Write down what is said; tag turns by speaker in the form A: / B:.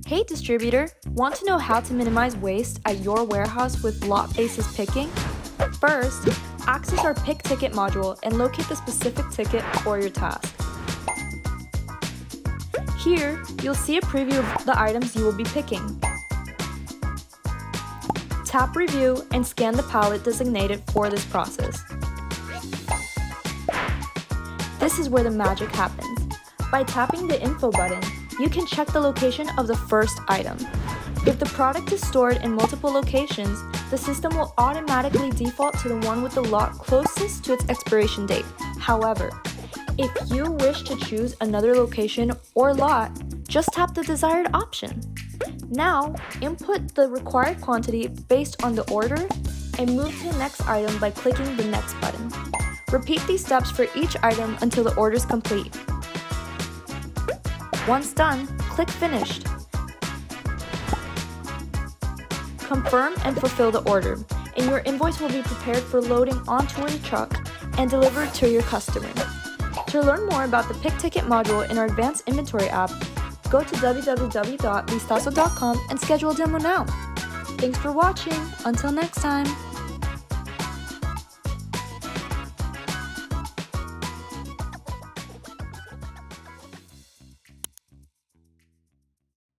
A: Hey distributor, want to know how to minimize waste at your warehouse with lot basis picking? First, access our Pick Ticket module and locate the specific ticket for your task. Here, you'll see a preview of the items you will be picking. Tap Review and scan the pallet designated for this process. This is where the magic happens. By tapping the Info button, you can check the location of the first item. If the product is stored in multiple locations, the system will automatically default to the one with the lot closest to its expiration date. However, if you wish to choose another location or lot, just tap the desired option. Now, input the required quantity based on the order and move to the next item by clicking the Next button. Repeat these steps for each item until the order is complete. Once done, click Finished. Confirm and fulfill the order, and your invoice will be prepared for loading onto a truck and delivered to your customer. To learn more about the Pick Ticket module in our advanced inventory app, go to www.listazo.com and schedule a demo now. Thanks for watching. Until next time.